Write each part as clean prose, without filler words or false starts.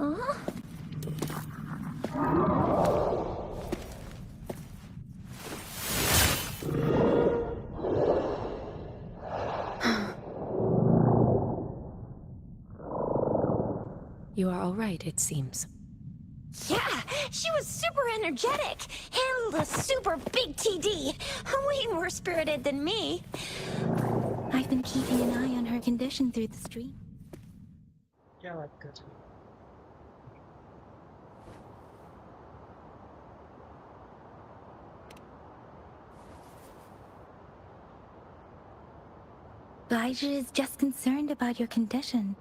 Huh? You are all right, it seems. Yeah, she was super energetic. Handled a super big TD. Way more spirited than me. I've been keeping an eye on her condition through the stream. क्या बात कर रही Baija is just concerned about your condition.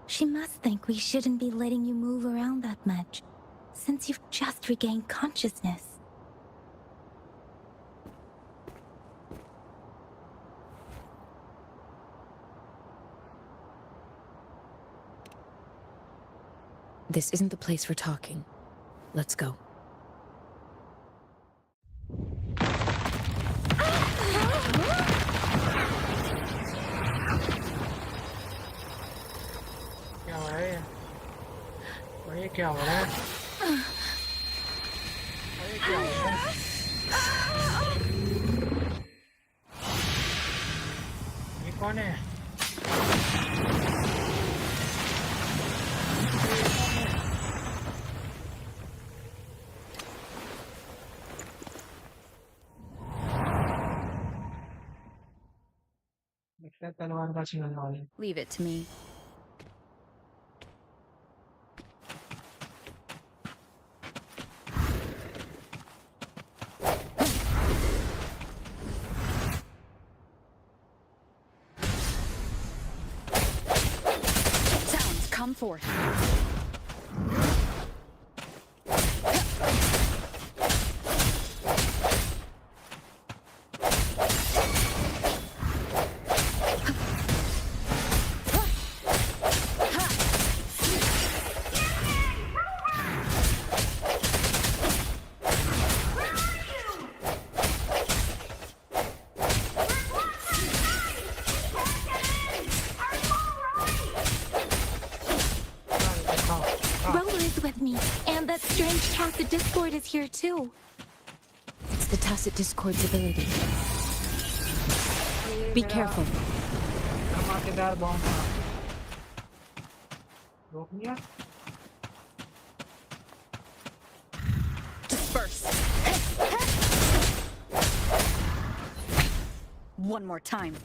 She must think we shouldn't be letting you move around that much, since you've just regained consciousness. This isn't the place for talking. Let's go. क्या हो रहा है ये क्या हो रहा है ये क्या हो रहा है ये कौन है लगता है तलवार का छीनने वाले Leave it to me. Sounds come forth. The Discord is here too. It's the Tacit Discord's ability. Be careful. धमाकेदार बॉम्ब रोक लिया Disperse. One more time.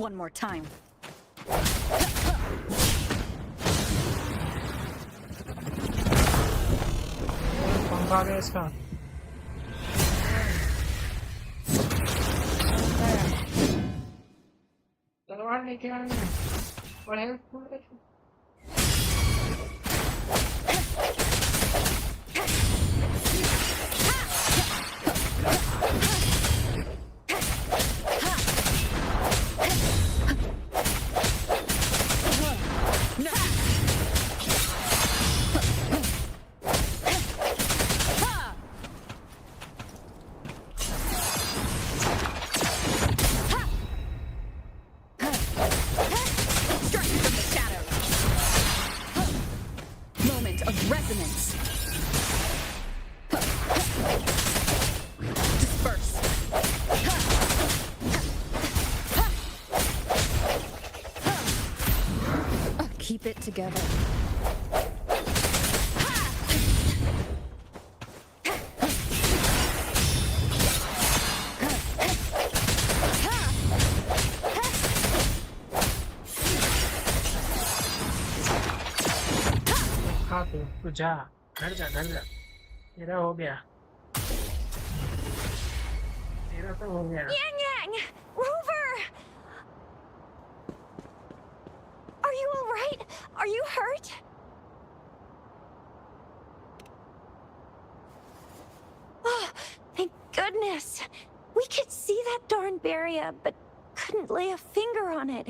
One more time. पंखा आ गया इसका तलवार लेके आ गए और हेल्पफुल है Resonance. Disperse. Keep it together. तू जा घर जा तेरा हो गया तेरा तो हो गया Yang Yang! Rover! Are you alright? Are you hurt? Oh, thank goodness. We could see that darn barrier, but couldn't lay a finger on it.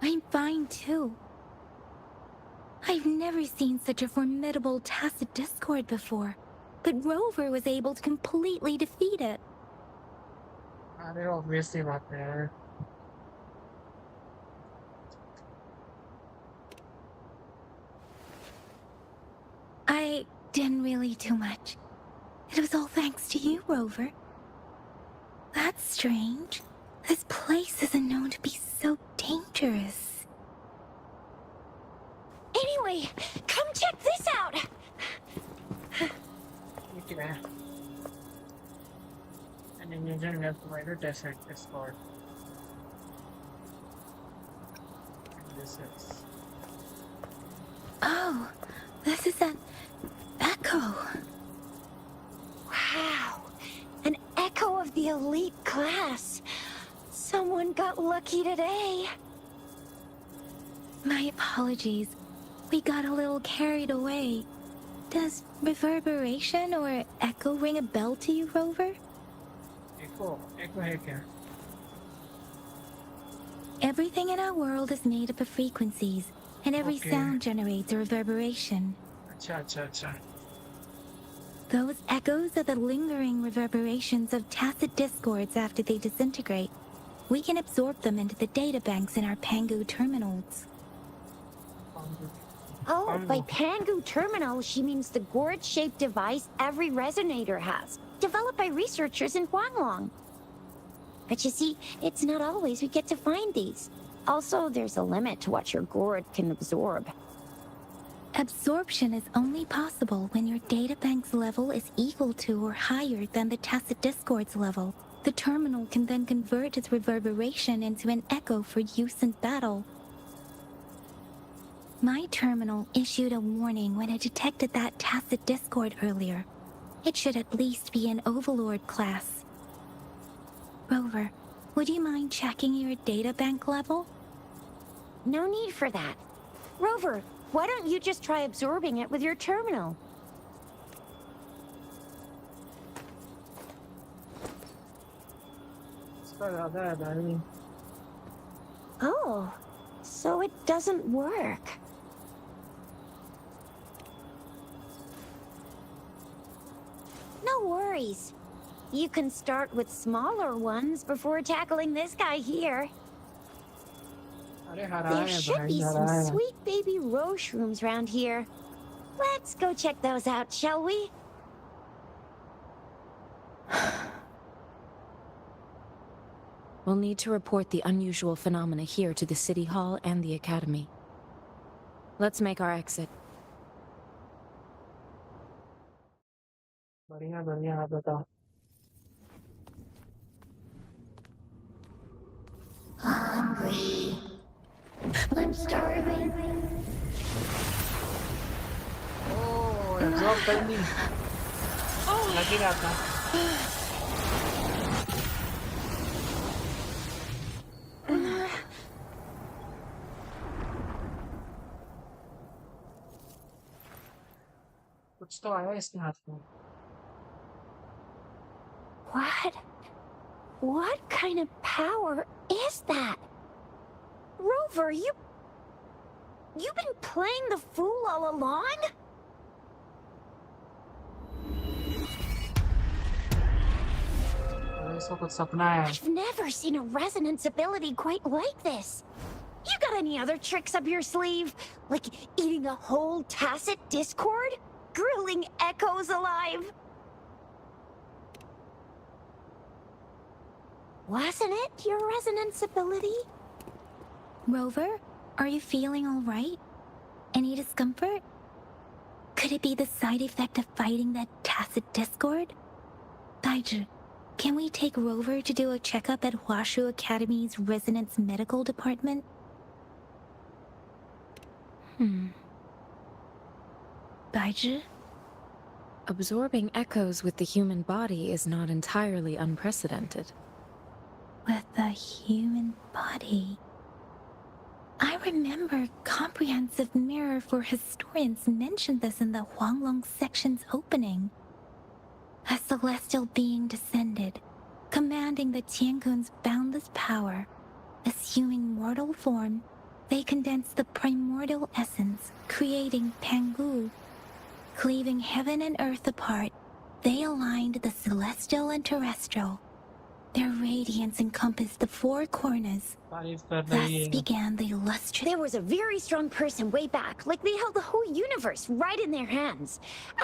I'm fine too. I've never seen such a formidable tacit discord before, but Rover was able to completely defeat it. अरे obviously बात है. I didn't really do much. It was all thanks to you, Rover. That's strange. This place isn't known to be so dangerous. Anyway, come check this out! ठीक है. An engine left provider desert escort. This is. Oh, this is an echo. Wow, an echo of the elite class. Someone got lucky today. My apologies. We got a little carried away. Does reverberation or echo ring a bell to you, Rover? Echo है क्या? Everything in our world is made up of frequencies, and every Okay. sound generates a reverberation. अच्छा. Those echoes are the lingering reverberations of tacit discords after they disintegrate. We can absorb them into the databanks in our Pangu terminals. Oh, by Pangu terminal, she means the gourd-shaped device every resonator has, developed by researchers in Huanglong. But you see, it's not always we get to find these. Also, there's a limit to what your gourd can absorb. Absorption is only possible when your databank's level is equal to or higher than the tacit discord's level. The terminal can then convert its reverberation into an echo for use in battle. My terminal issued a warning when it detected that tacit discord earlier. It should at least be an Overlord class. Rover, would you mind checking your databank level? No need for that. Rover, why don't you just try absorbing it with your terminal? इसका ज़्यादा है भाई. Oh, so it doesn't work. No worries. You can start with smaller ones before tackling this guy here. अरे हरा There है should भाई, be हरा some है. sweet baby roche rooms around here. Let's go check those out, shall we? We'll need to report the unusual phenomena here to the City Hall and the Academy. Let's make our exit. बढ़िया आप बताओ. Hungry. I'm starving. Oh absorb कर ली. लग ही रहा था. कुछ तो आया इसके हाथ में. What kind of power is that? Rover, you've been playing the fool all along? इसको कुछ सपना है. I've never seen a resonance ability quite like this. You got any other tricks up your sleeve? Like eating a whole tacit discord? Grilling echoes alive? Wasn't it your resonance ability? Rover, are you feeling all right? Any discomfort? Could it be the side effect of fighting that tacit discord? Daiju, can we take Rover to do a checkup at Huashu Academy's Resonance Medical Department? Daiju? Absorbing echoes with the human body is not entirely unprecedented. With the human body. I remember Comprehensive Mirror for Historians mentioned this in the Huanglong section's opening. A celestial being descended, Understanding the Tiankun's boundless power, assuming mortal form, they condensed the primordial essence, creating Pangu. Cleaving heaven and earth apart, they aligned the celestial and terrestrial. Their radiance encompassed the four corners. तारीफ कर Thus रही है began the illustrious. There was a very strong person way back, like they held the whole universe right in their hands.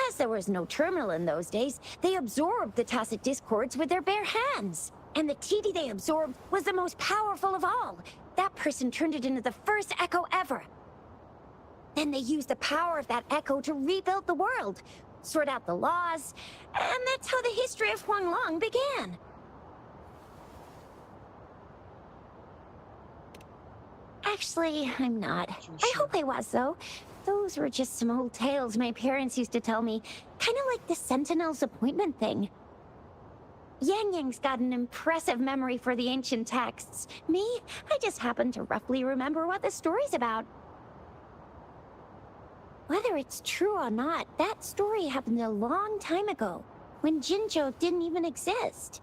As there was no terminal in those days, they absorbed the tacit discords with their bare hands. And the TD they absorbed was the most powerful of all. That person turned it into the first echo ever. Then they used the power of that echo to rebuild the world, sort out the laws, and that's how the history of Huanglong began. Actually, I'm not. I hope I was, though. Those were just some old tales my parents used to tell me, kind of like the Sentinel's appointment thing. Yang Yang's got an impressive memory for the ancient texts. Me, I just happen to roughly remember what the story's about. Whether it's true or not, that story happened a long time ago, when Jinzhou didn't even exist.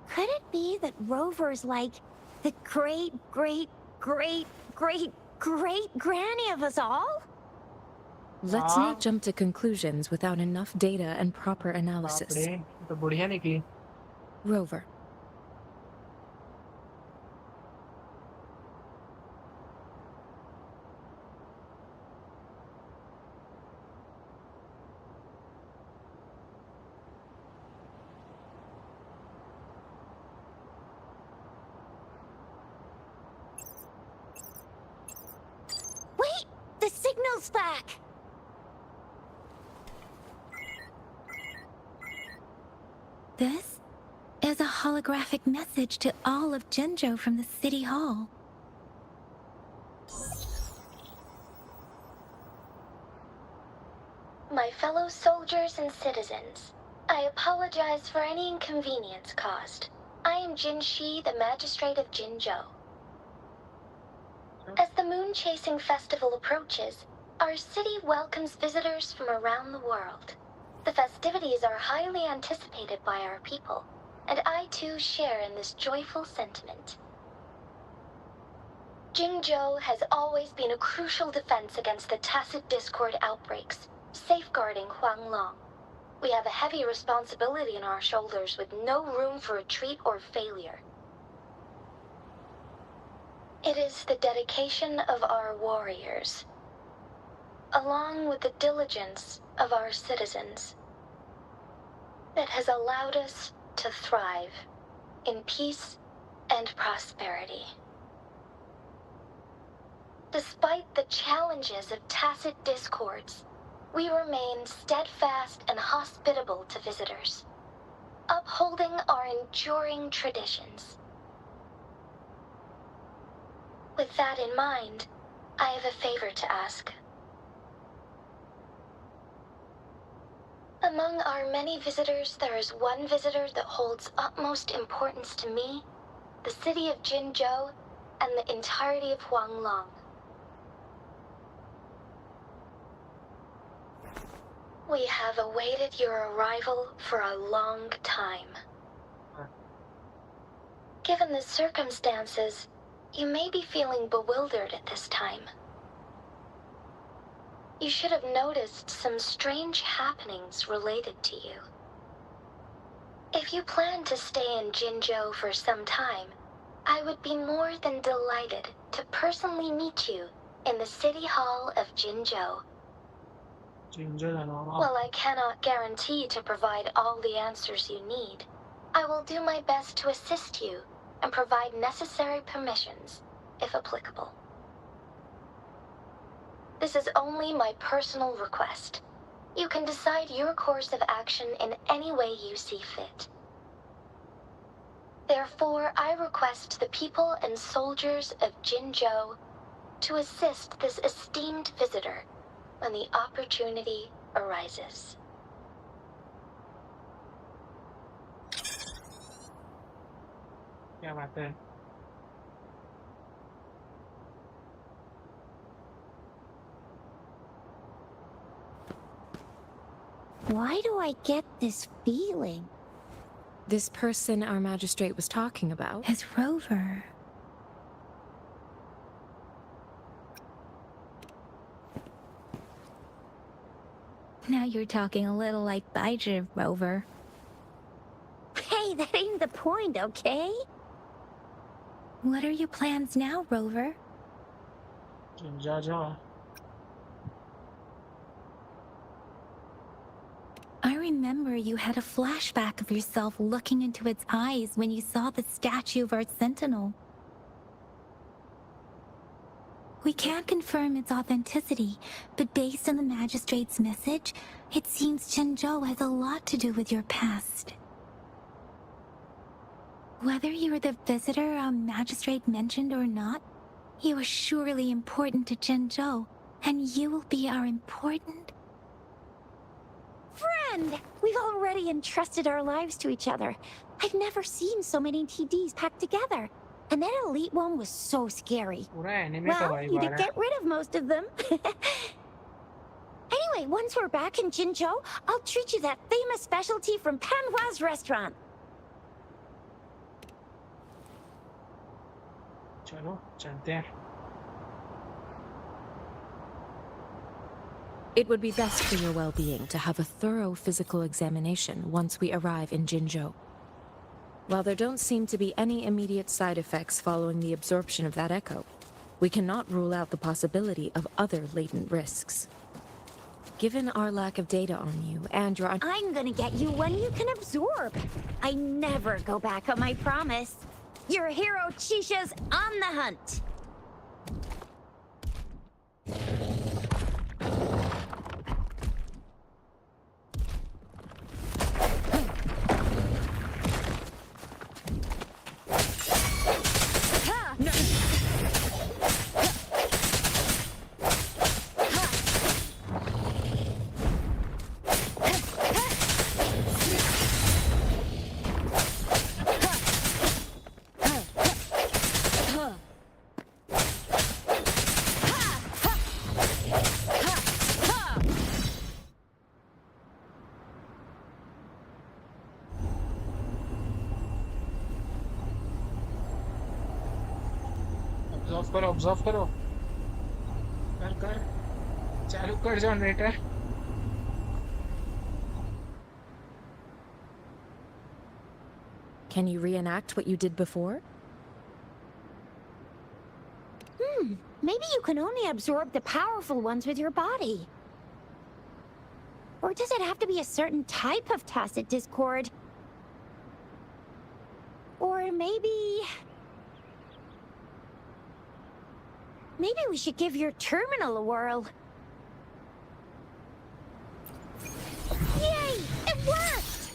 Could it be that Rover's like the great-great-great-great-great-granny of us all? Let's हाँ not jump to conclusions without enough data and proper बाप analysis. रे ये तो बढ़िया निकली Rover. Wait! The signal's back! This is a holographic message to all of Jinzhou from the City Hall. My fellow soldiers and citizens, I apologize for any inconvenience caused. I am Jin Shi, the Magistrate of Jinzhou. As the moon-chasing festival approaches, our city welcomes visitors from around the world. The festivities are highly anticipated by our people, and I too share in this joyful sentiment. Jinzhou has always been a crucial defense against the tacit discord outbreaks, safeguarding Huanglong. We have a heavy responsibility on our shoulders with no room for retreat or failure. It is the dedication of our warriors, along with the diligence of our citizens, that has allowed us to thrive in peace and prosperity. Despite the challenges of tacit discords, we remain steadfast and hospitable to visitors, upholding our enduring traditions. With that in mind, I have a favor to ask. Among our many visitors, there is one visitor that holds utmost importance to me, the city of Jinzhou, and the entirety of Huanglong. We have awaited your arrival for a long time. Given the circumstances, you may be feeling bewildered at this time. You should have noticed some strange happenings related to you. If you plan to stay in Jinzhou for some time, I would be more than delighted to personally meet you in the City Hall of Jinzhou. While I cannot guarantee to provide all the answers you need, I will do my best to assist you and provide necessary permissions, if applicable. This is only my personal request. You can decide your course of action in any way you see fit. Therefore, I request the people and soldiers of Jinzhou to assist this esteemed visitor when the opportunity arises. क्या बात है Why do I get this feeling? This person our magistrate was talking about? Is Rover. Now you're talking a little like Bijah, Rover. Hey, that ain't the point, okay? What are your plans now, Rover? जा जा. I remember you had a flashback of yourself looking into its eyes when you saw the statue of our sentinel. We can't confirm its authenticity, but based on the magistrate's message, it seems Zhenzhou has a lot to do with your past. Whether you were the visitor our magistrate mentioned or not, you are surely important to Zhenzhou, and you will be our important friend! We've already entrusted our lives to each other. I've never seen so many TDs packed together. And that elite one was so scary. पूरा anime का Well, vibe you uh did रहा है. get rid of most of them. Anyway, once we're back in Jinzhou, I'll treat you that famous specialty from Panhua's restaurant. चलो चलते हैं. It would be best for your well-being to have a thorough physical examination once we arrive in Jinzhou. While there don't seem to be any immediate side effects following the absorption of that echo, we cannot rule out the possibility of other latent risks. Given our lack of data on you and your... I'm gonna get you one you can absorb. I never go back on my promise. Your hero Chisha's on the hunt. Observe करो. कर कर चालू कर generator. Can you reenact what you did before? Maybe you can only absorb the powerful ones with your body. Or does it have to be a certain type of tacit discord? Or maybe we should give your terminal a whirl. Yay! It worked!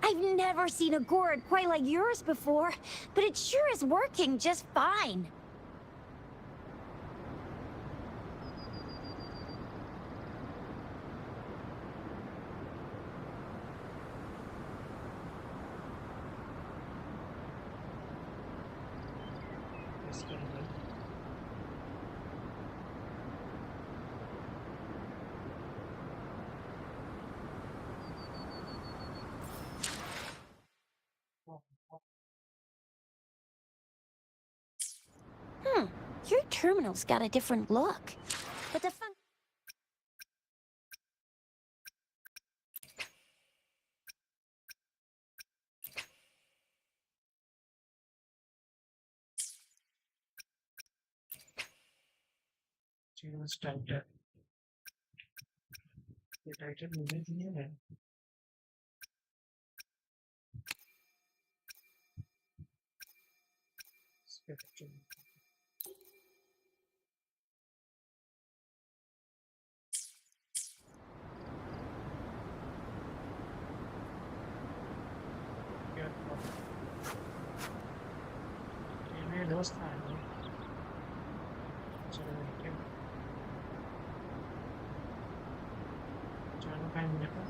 I've never seen a gourd quite like yours before, but it sure is working just fine. Your terminal's got a different look. But the fun... cheese title. ये title मुझे नहीं है. Spectrum. ये दोस्त आए हैं. चलो देखिए. चलो कहीं मिले तो.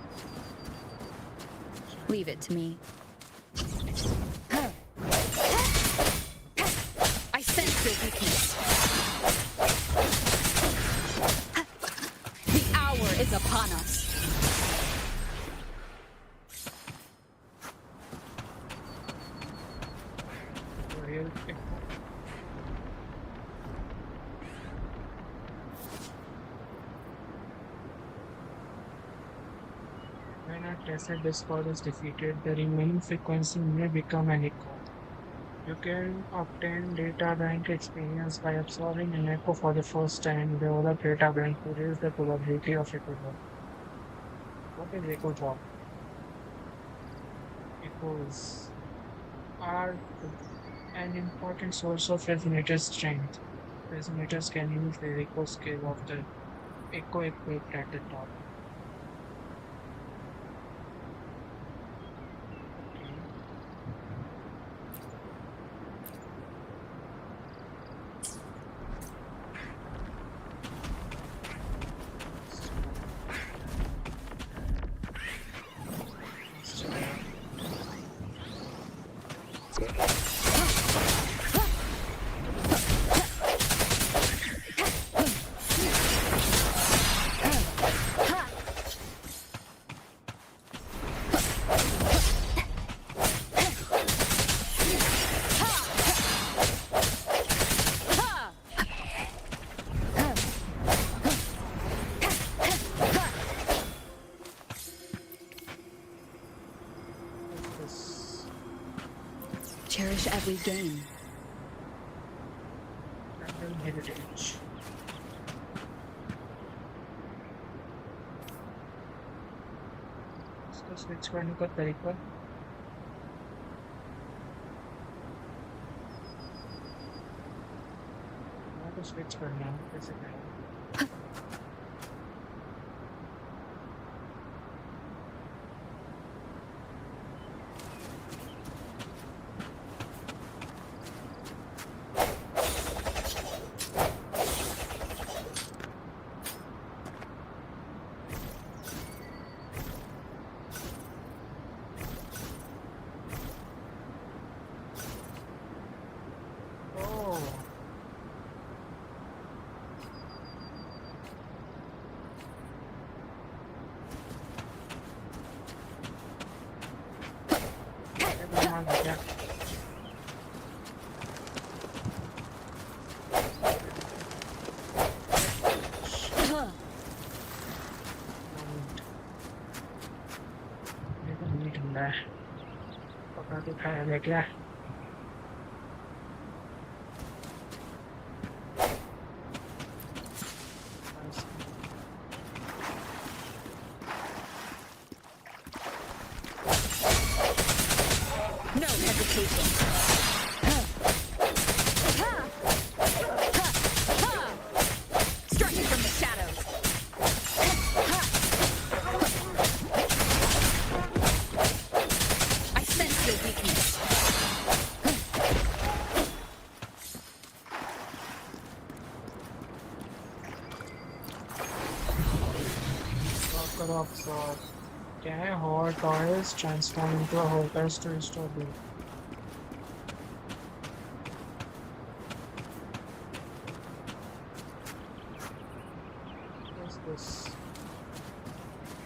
Leave it to me. I sense your weakness. The hour is upon us. real echo. When a Tesla Discord is defeated, the remaining frequency may become an echo. You can obtain data bank experience by absorbing an echo for the first time. Develop data bank to raise the probability of echo drop. What is echo drop? Echoes are an important source of resonator strength. Resonators can use the echo scale of the echo equipped at the top. Okay. So, this Cherish every gain. random heritage. इसको switch करने का तरीका तो switch करना है कैसे करें Oh, everyone, yeah. ये तो नहीं ठंडा है पका के खाया है क्या No hesitation. Striking from the shadows. I sense your weakness. Rocker of sword. क्या है hot oils transform into a hotels to restore blue. What's this?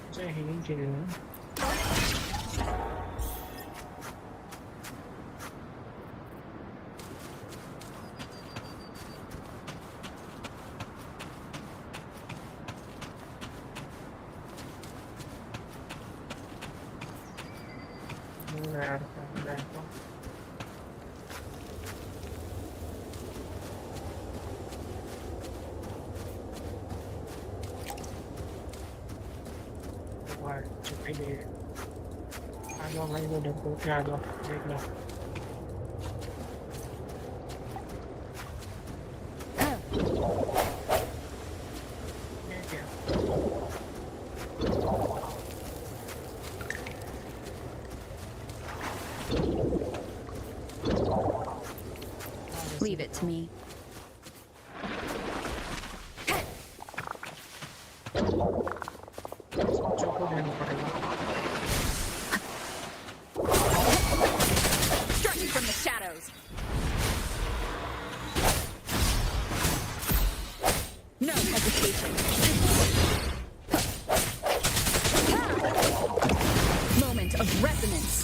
मुझे healing के लिए यार देखो और छुट्टी ले आ जाओ भाई वो डब्बो के आ जाओ देख लो ये क्या Leave it to me. बच्चों को देना पड़ेगा Striking from the shadows. No hesitation. Moment of resonance.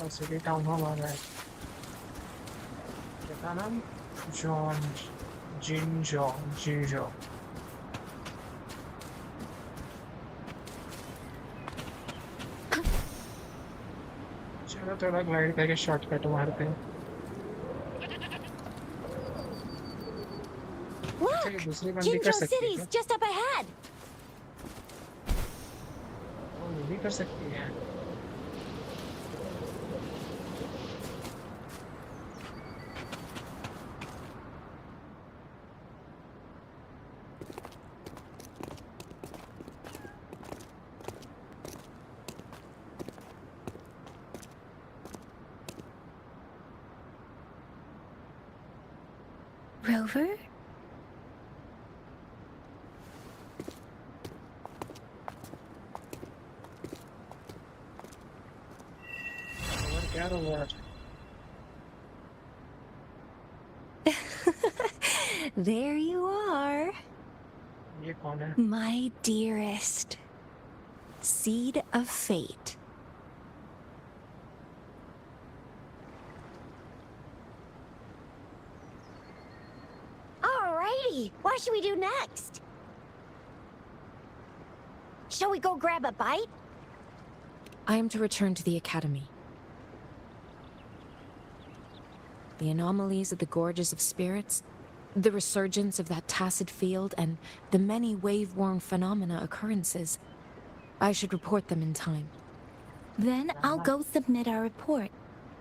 City town hall आ रहा है। क्या नाम? जॉन जिंजो। चलो थोड़ा ग्लाइड करके शॉर्टकट मारते हैं। अच्छा ये Look! दूसरी बंदी कर Jinzhou सकती है City's क्या? just up ahead! वो ये भी कर सकती है। Rover? और क्या रोवर? There you are, ये कौन है? my dearest. Seed of fate. Alrighty, what should we do next? Shall we go grab a bite? I am to return to the academy. The anomalies of the gorges of spirits, the resurgence of that tacit field, and the many wave-worn phenomena occurrences. I should report them in time. Then I'll go submit our report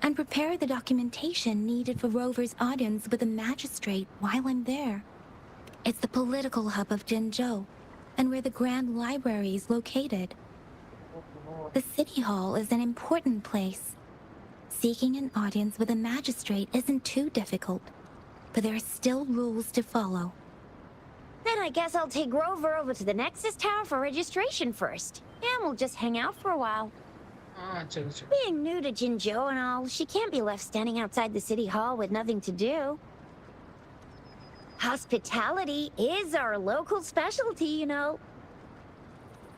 and prepare the documentation needed for Rover's audience with the magistrate while I'm there. It's the political hub of Jinzhou, and where the Grand Library is located. The City Hall is an important place. Seeking an audience with a magistrate isn't too difficult, but there are still rules to follow. Then I guess I'll take Rover over to the Nexus Tower for registration first, and we'll just hang out for a while. हाँ चलो चलो। Being new to Jinzhou and all, she can't be left standing outside the City Hall with nothing to do. Hospitality is our local specialty, you know.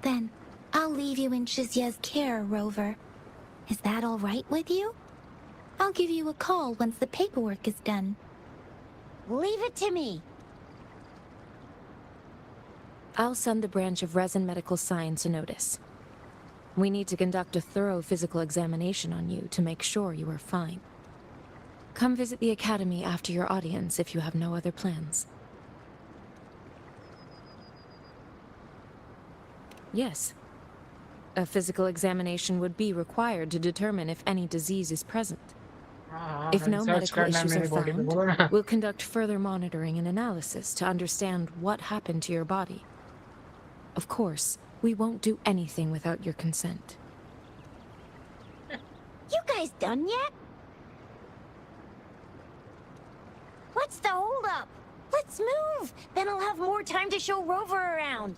Then, I'll leave you in Shizya's care, Rover. Is that all right with you? I'll give you a call once the paperwork is done. Leave it to me. I'll send the branch of Resin Medical Science a notice. We need to conduct a thorough physical examination on you to make sure you are fine. Come visit the academy after your audience if you have no other plans. Yes. A physical examination would be required to determine if any disease is present. हाँ If no research medical करना है issues are मेरी body में, बोलो found, ना। we'll conduct further monitoring and analysis to understand what happened to your body. Of course, we won't do anything without your consent. You guys done yet? What's the holdup? Let's move! Then I'll have more time to show Rover around.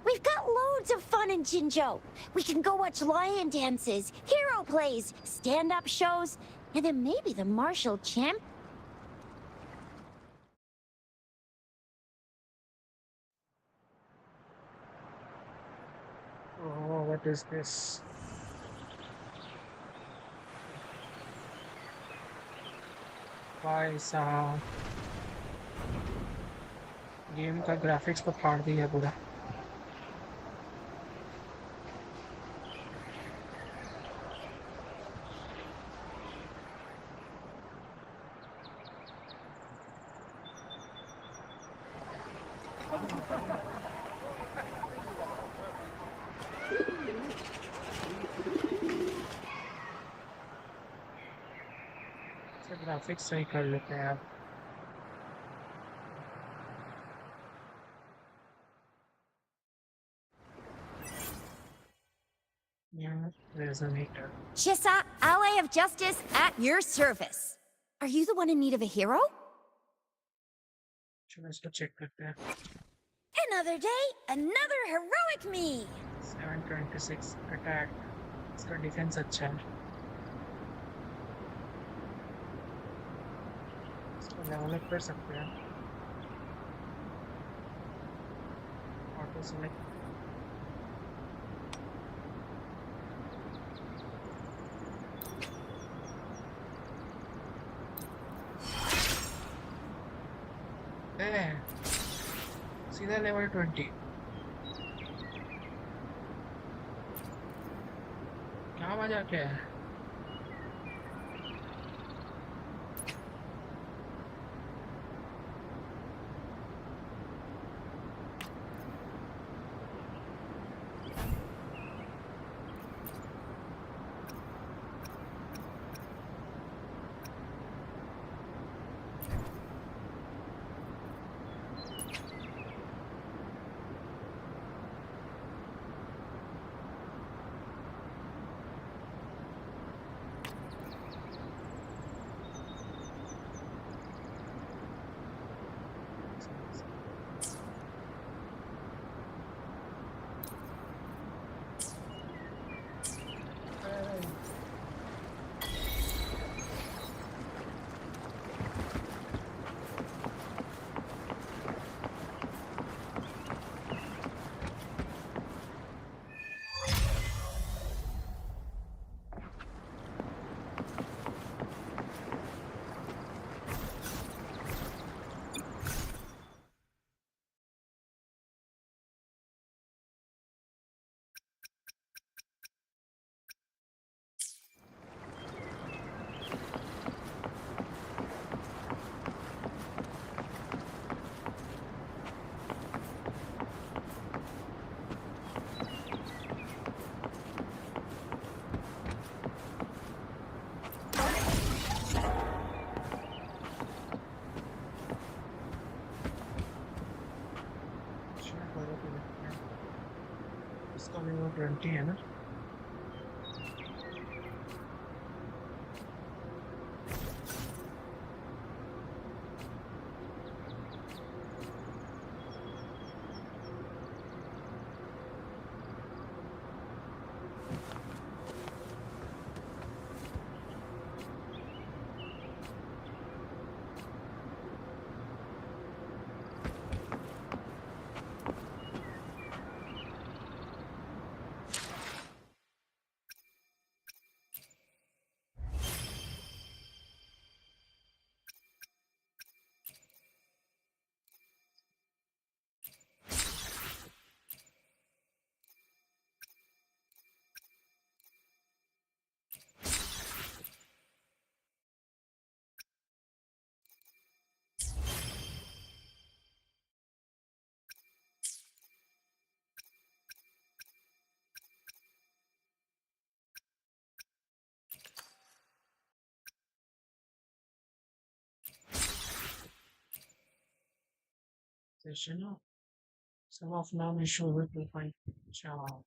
We've got loads of fun in Jinzhou. We can go watch lion dances, hero plays, stand-up shows, and then maybe the martial champ. Oh, what is this? भाई साहब game का graphics को फाड़ दिया पूरा। Graphics सही कर लेते हैं आप। Resonator. Shisa, ally of justice, at your service. Are you the one in need of a hero? चलो इसको चेक करते हैं। Another day, another heroic me. 726 attack, इसका डिफेंस अच्छा है। इसको लेवल अप कर सकते हैं। Auto select. सीधा लेवल 20। क्या मजाक है? इसका लेवल 20 है ना? Session of some of non-issue will find job.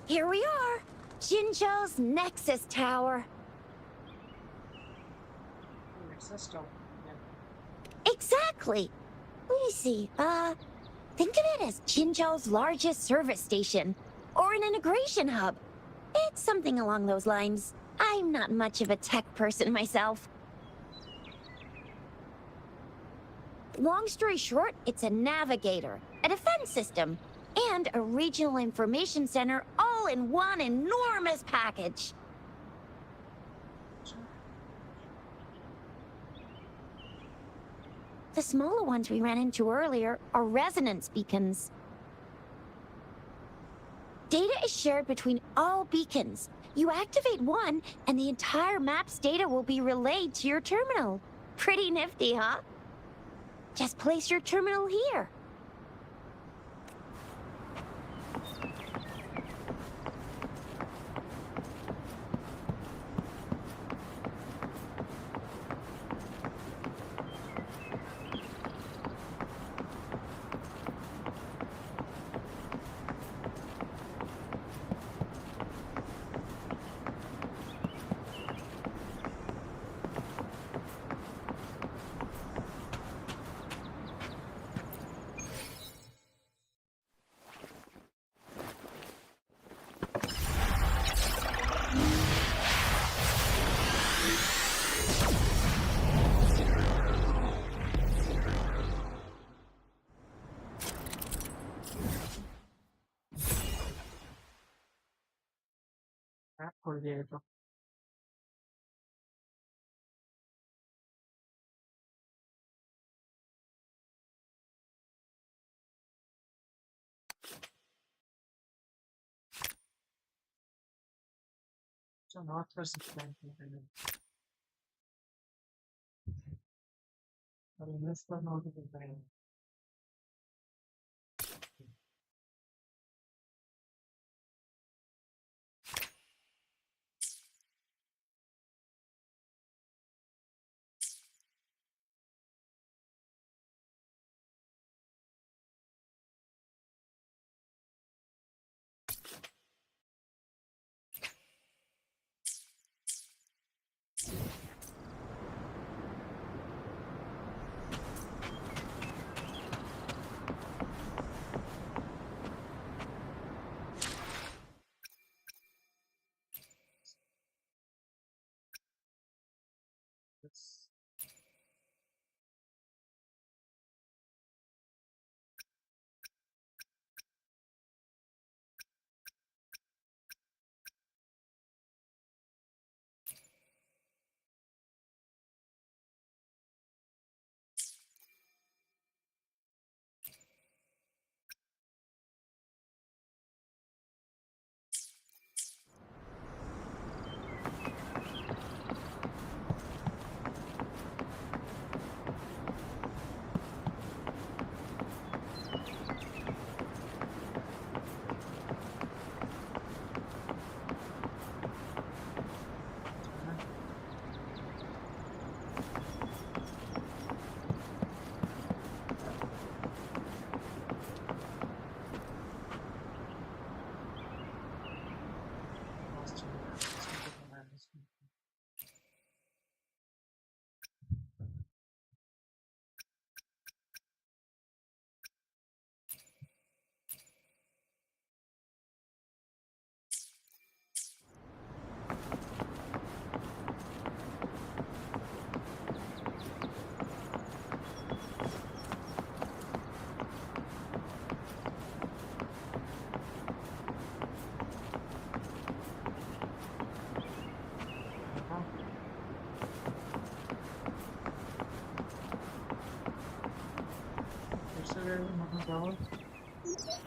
Here we are, Jinzhou's Nexus Tower. Nexus Tower. Exactly. Let me see. Think of it as Jinzhou's largest service station, or an integration hub. It's something along those lines. I'm not much of a tech person myself. Long story short, it's a navigator, a defense system, and a regional information center all in one enormous package. The smaller ones we ran into earlier are resonance beacons. Data is shared between all beacons. You activate one, and the entire map's data will be relayed to your terminal. Pretty nifty, huh? Just place your terminal here. खुल गया तो तो not कर सकते हैं और invest करना हो तो करता है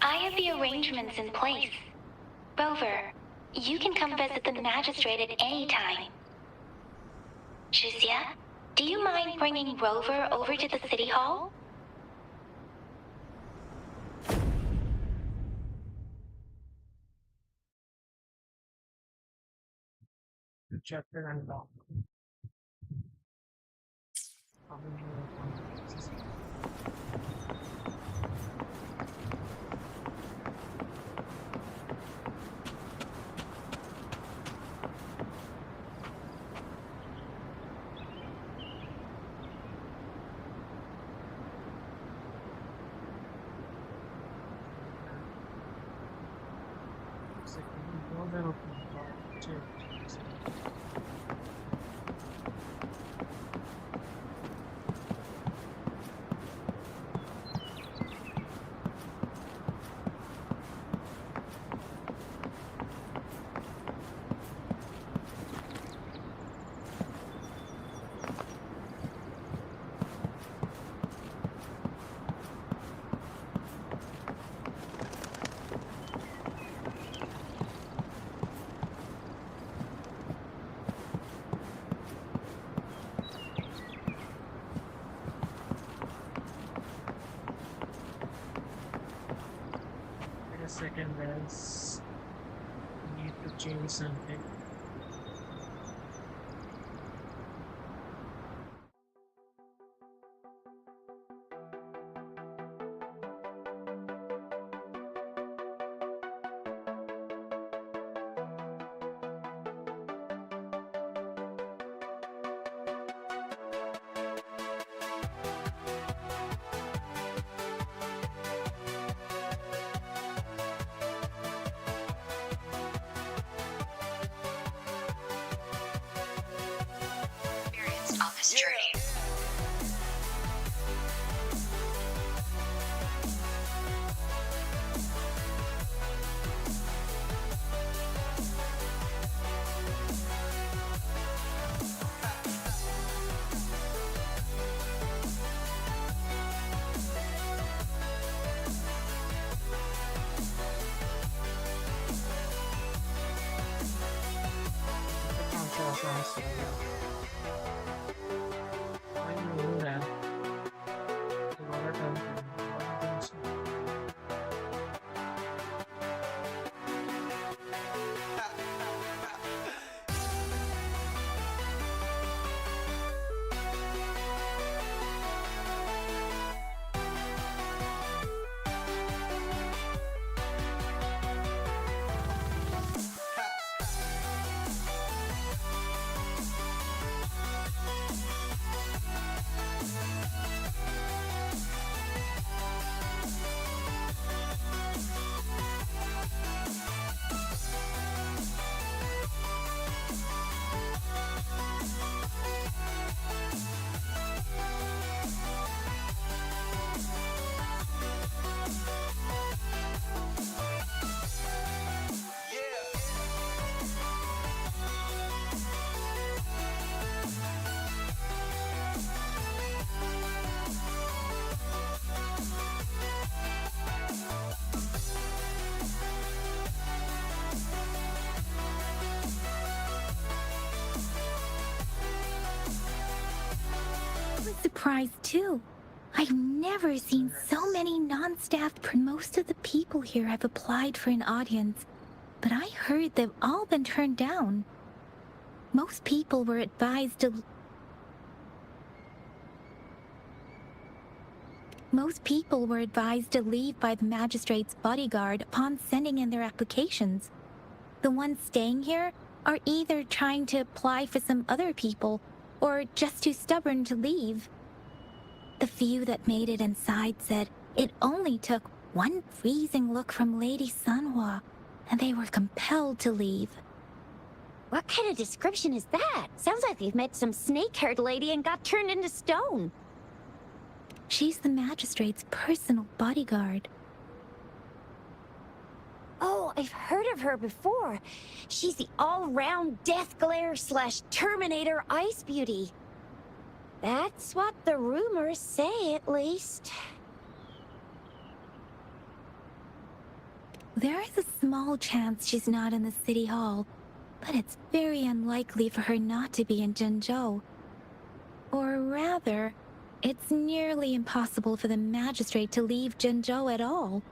I have the arrangements in place. Rover, you can come visit the magistrate at any time. Shuzia, do you mind bringing Rover over to the city hall? chapter unlocked. How many responsibilities? Second, they're open. Check. Wait a second, guys. I need to change something. I know that. A lot of time. A lot of things. I was surprised too. I've never seen so many non-staffed. Most of the people here have applied for an audience, but I heard they've all been turned down. Most people were advised to leave by the magistrate's bodyguard upon sending in their applications. The ones staying here are either trying to apply for some other people or just too stubborn to leave. The few that made it inside said it only took one freezing look from Lady Sanhua, and they were compelled to leave. What kind of description is that? Sounds like they've met some snake-haired lady and got turned into stone. She's the magistrate's personal bodyguard. Oh, I've heard of her before. She's the all-round Death Glare / Terminator Ice Beauty. That's what the rumors say, at least. There is a small chance she's not in the city hall, but it's very unlikely for her not to be in Jinzhou. Or rather, it's nearly impossible for the magistrate to leave Jinzhou at all.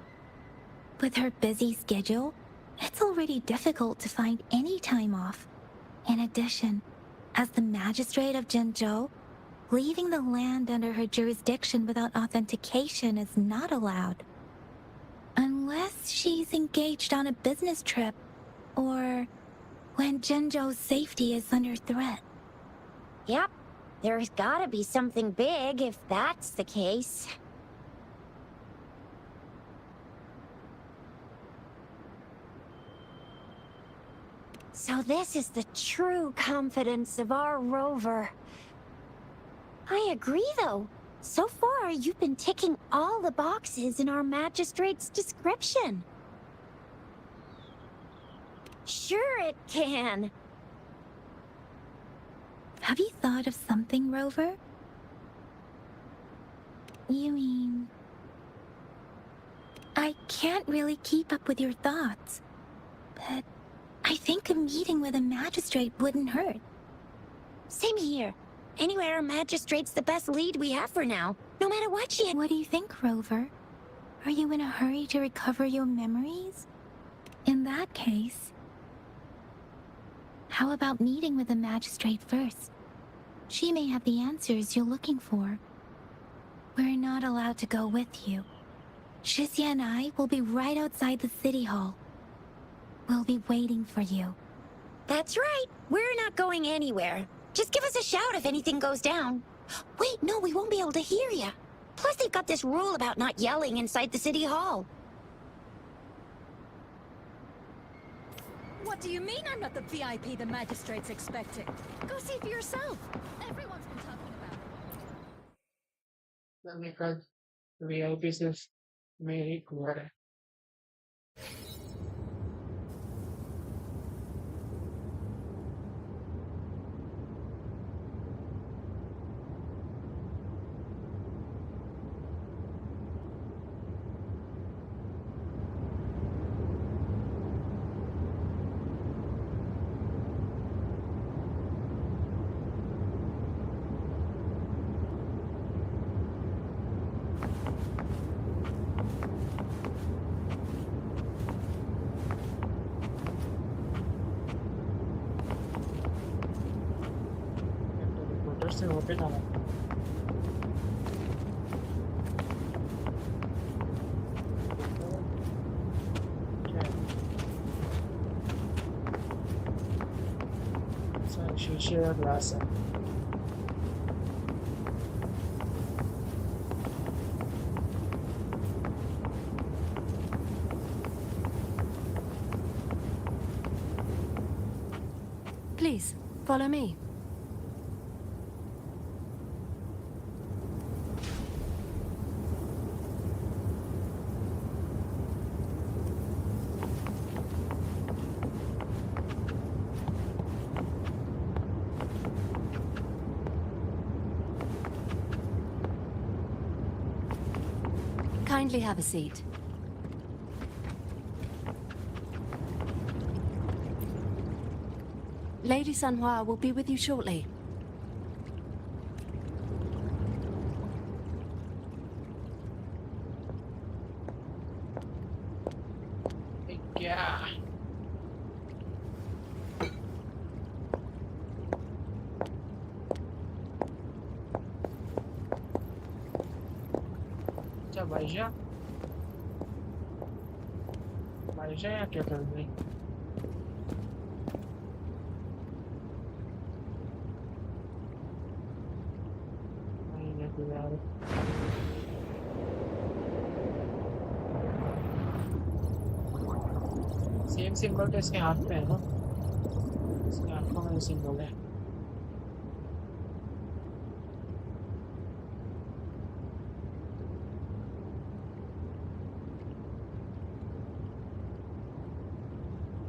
With her busy schedule, it's already difficult to find any time off. In addition, as the magistrate of Jinzhou, leaving the land under her jurisdiction without authentication is not allowed. Unless she's engaged on a business trip, or when Jinzhou's safety is under threat. Yep, there's gotta be something big if that's the case. So this is the true confidence of our rover. I agree, though. So far, you've been ticking all the boxes in our magistrate's description. Sure it can. Have you thought of something, Rover? You mean... I can't really keep up with your thoughts, but I think a meeting with a magistrate wouldn't hurt. Same here. Anywhere a magistrate's the best lead we have for now, no matter what she... What do you think, Rover? Are you in a hurry to recover your memories? In that case, how about meeting with the magistrate first? She may have the answers you're looking for. We're not allowed to go with you. Shizia and I will be right outside the city hall. We'll be waiting for you. That's right. We're not going anywhere. Just give us a shout if anything goes down. Wait, no, we won't be able to hear you. Plus, they've got this rule about not yelling inside the city hall. What do you mean I'm not the VIP the magistrate's expecting? Go see for yourself. Everyone's been talking about it. Because VIPs is very good. से होते जाना शीशे का glass है Please, follow me. Kindly have a seat. Lady Sanhua will be with you shortly. क्या अच्छा भाईजा भाईजा यहाँ क्या कर रही नहीं नहीं तो यार सेम सिंबल तो इसके हाथ पे है ना इसके हाथों में सिंबल है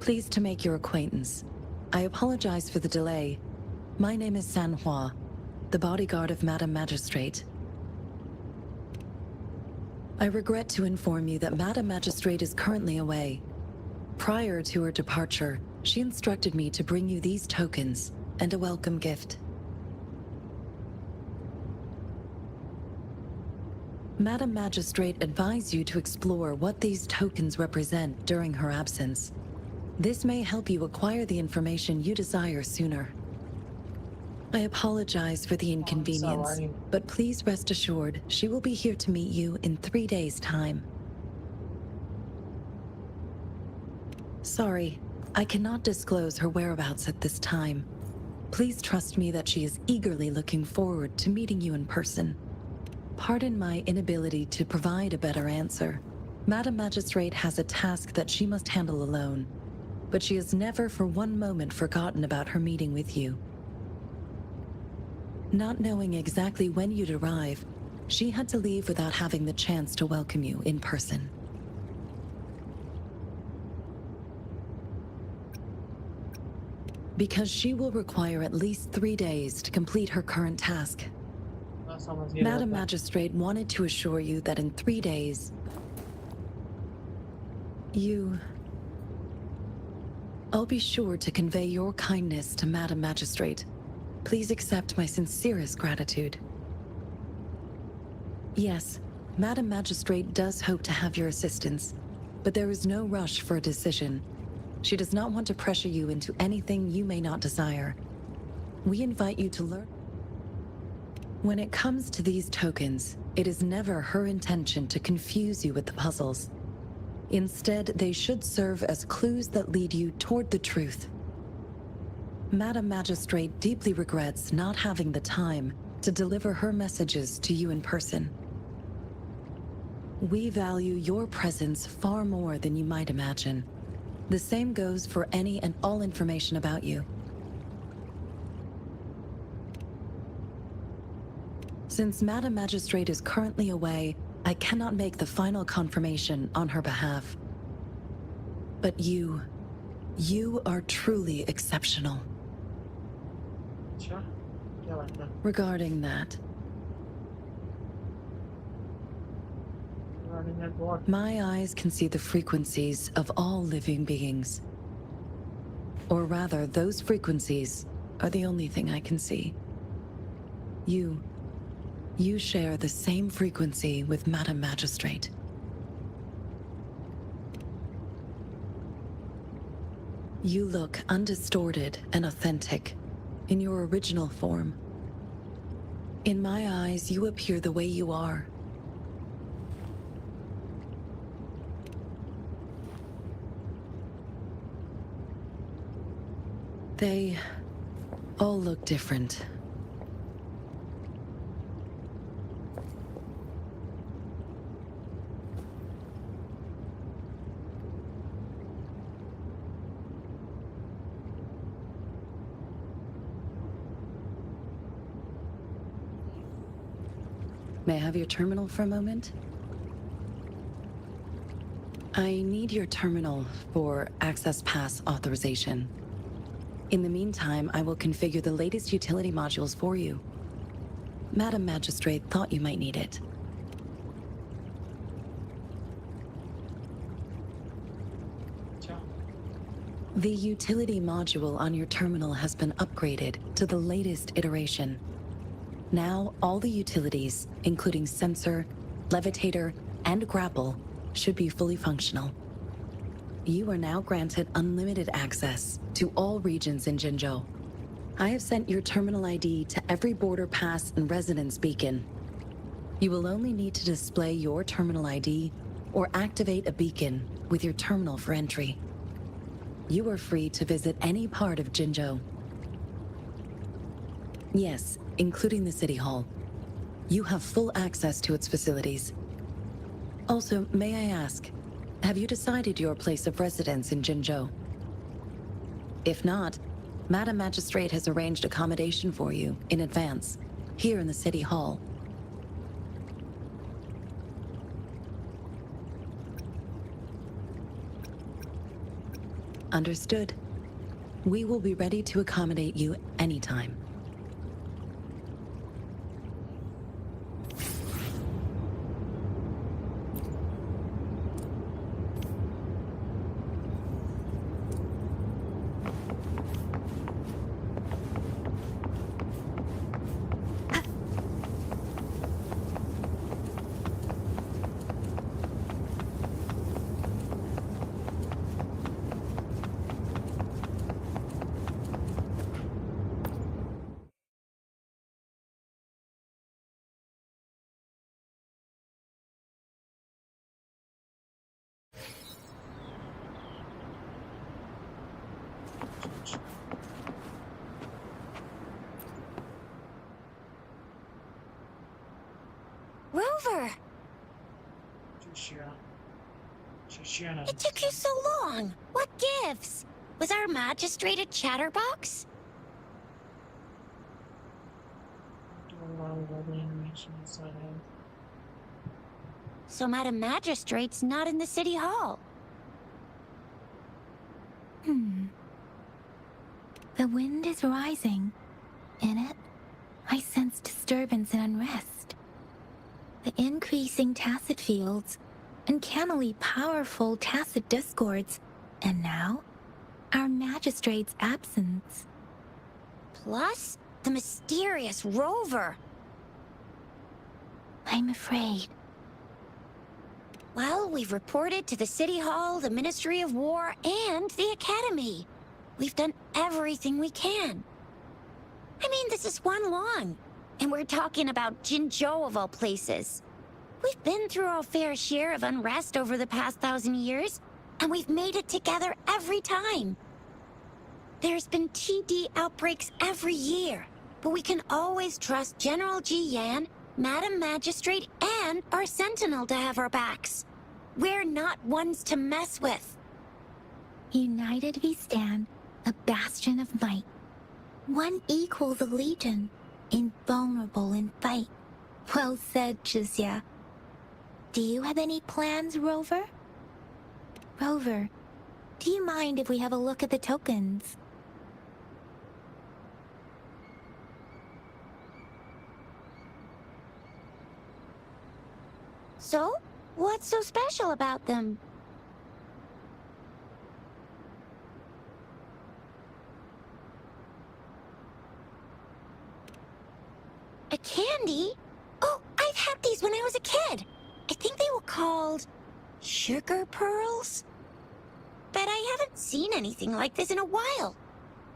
Pleased to make your acquaintance. I apologize for the delay. My name is Sanhua, the bodyguard of Madam Magistrate. I regret to inform you that Madam Magistrate is currently away. Prior to her departure, she instructed me to bring you these tokens and a welcome gift. Madam Magistrate advised you to explore what these tokens represent during her absence. This may help you acquire the information you desire sooner. I apologize for the inconvenience, sorry. but please rest assured she will be here to meet you in 3 days' time. Sorry, I cannot disclose her whereabouts at this time. Please trust me that she is eagerly looking forward to meeting you in person. Pardon my inability to provide a better answer. Madam Magistrate has a task that she must handle alone, but she has never for one moment forgotten about her meeting with you. Not knowing exactly when you'd arrive, she had to leave without having the chance to welcome you in person. Because she will require at least 3 days to complete her current task. Madam Magistrate wanted to assure you that in 3 days, I'll be sure to convey your kindness to Madam Magistrate. Please accept my sincerest gratitude. Yes, Madam Magistrate does hope to have your assistance, but there is no rush for a decision. She does not want to pressure you into anything you may not desire. We invite you to learn. When it comes to these tokens, it is never her intention to confuse you with the puzzles. Instead, they should serve as clues that lead you toward the truth. Madam Magistrate deeply regrets not having the time to deliver her messages to you in person. We value your presence far more than you might imagine. The same goes for any and all information about you. Since Madam Magistrate is currently away, I cannot make the final confirmation on her behalf. But you are truly exceptional. अच्छा क्या बात है Regarding that, regarding that what my eyes can see the frequencies of all living beings. Or rather, those frequencies are the only thing I can see. You share the same frequency with Madam Magistrate. You look undistorted and authentic in your original form. In my eyes, you appear the way you are. They all look different. May I have your terminal for a moment? I need your terminal for Access Pass authorization. In the meantime, I will configure the latest utility modules for you. Madam Magistrate thought you might need it. अच्छा, The utility module on your terminal has been upgraded to the latest iteration. Now, all the utilities, including sensor, levitator, and grapple, should be fully functional. You are now granted unlimited access to all regions in Jinzhou. I have sent your terminal ID to every border pass and residence beacon. You will only need to display your terminal ID or activate a beacon with your terminal for entry. You are free to visit any part of Jinzhou. Yes, including the City Hall. You have full access to its facilities. Also, may I ask, have you decided your place of residence in Jinzhou? If not, Madam Magistrate has arranged accommodation for you in advance, here in the City Hall. Understood. We will be ready to accommodate you anytime. Rover! Chichiana. It took you so long! What gives? Was our magistrate a chatterbox? So Madam Magistrate's not in the City Hall. The wind is rising. In it, I sense disturbance and unrest. The increasing tacit fields, uncannily powerful tacit discords, and now, our magistrate's absence. Plus, the mysterious Rover. I'm afraid. Well, we've reported to the City Hall, the Ministry of War, and the Academy. We've done everything we can. I mean, this is one long, and we're talking about Jinzhou of all places. We've been through our fair share of unrest over the past 1,000 years, and we've made it together every time. There's been TD outbreaks every year, but we can always trust General Ji Yan, Madam Magistrate, and our Sentinel to have our backs. We're not ones to mess with. United we stand, a bastion of might. One equals a legion, invulnerable in fight. Well said, Jizya. Do you have any plans, Rover? Rover, do you mind if we have a look at the tokens? So, what's so special about them? A candy? Oh, I've had these when I was a kid. I think they were called sugar pearls? But I haven't seen anything like this in a while.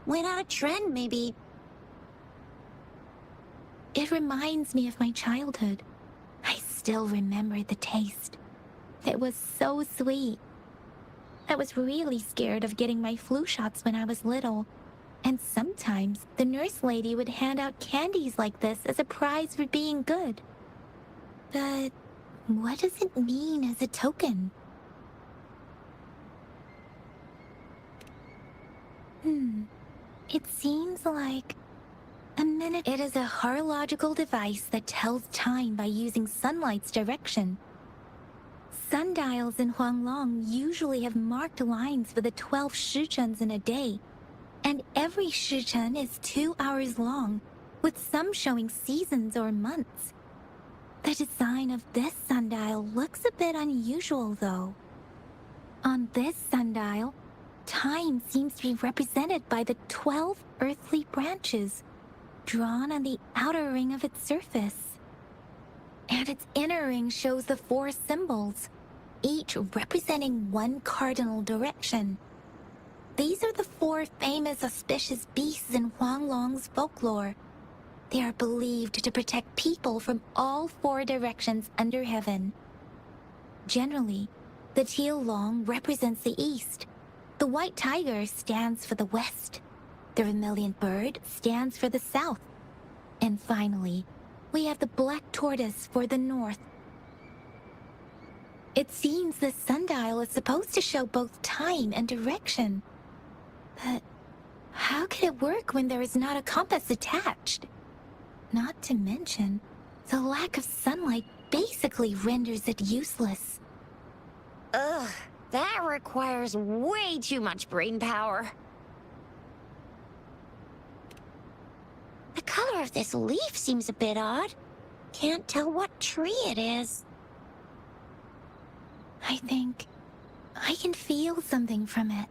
Went out of trend, maybe. It reminds me of my childhood. I still remember the taste. It was so sweet. I was really scared of getting my flu shots when I was little, and sometimes the nurse lady would hand out candies like this as a prize for being good. But what does it mean as a token? It seems like a minute. It is a horological device that tells time by using sunlight's direction. Sundials in Huanglong usually have marked lines for the 12 shichuns in a day, and every shichun is 2 hours long, with some showing seasons or months. The design of this sundial looks a bit unusual, though. On this sundial, time seems to be represented by the 12 earthly branches, drawn on the outer ring of its surface. And its inner ring shows the 4 symbols, each representing one cardinal direction. These are the 4 famous auspicious beasts in Huanglong's folklore. They are believed to protect people from all 4 directions under heaven. Generally, the teal long represents the east, the white tiger stands for the west, the vermilion bird stands for the south, and finally, we have the black tortoise for the north. It seems the sundial is supposed to show both time and direction. But how can it work when there is not a compass attached? Not to mention, the lack of sunlight basically renders it useless. Ugh, that requires way too much brain power. The color of this leaf seems a bit odd. Can't tell what tree it is. I think I can feel something from it.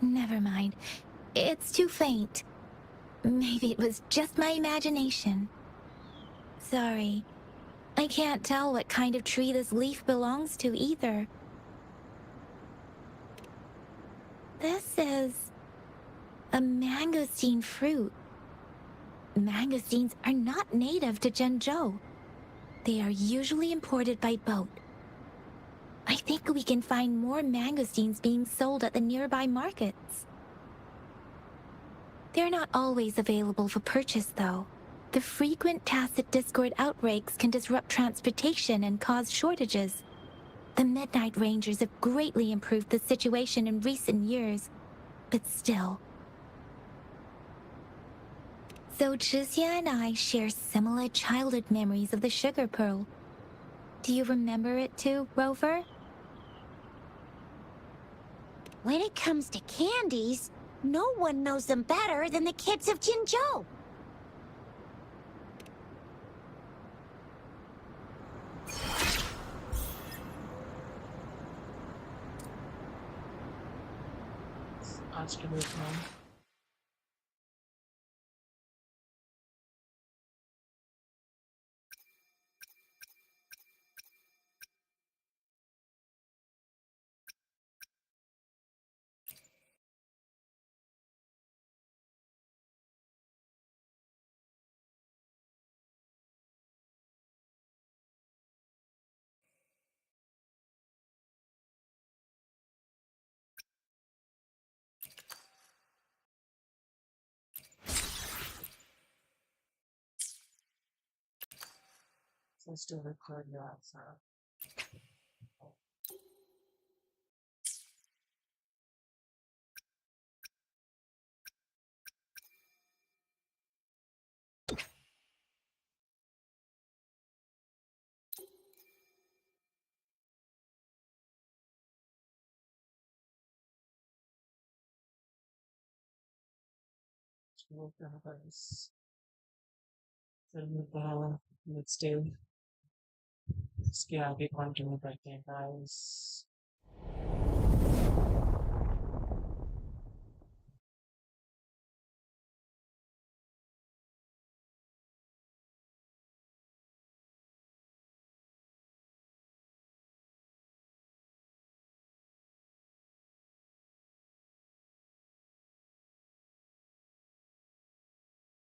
Never mind. It's too faint. Maybe it was just my imagination. Sorry. I can't tell what kind of tree this leaf belongs to either. This is a mangosteen fruit. Mangosteens are not native to Zhengzhou. They are usually imported by boat. I think we can find more mangosteens being sold at the nearby markets. They're not always available for purchase, though. The frequent tacit discord outbreaks can disrupt transportation and cause shortages. The Midnight Rangers have greatly improved the situation in recent years, but still. So Zhixia and I share similar childhood memories of the sugar pearl. Do you remember it too, Rover? When it comes to candies, no one knows them better than the kids of Jinzhou. आज के लिए इतना ही। Let's do record that. So. Let's do इसके आगे continue करते हैं guys.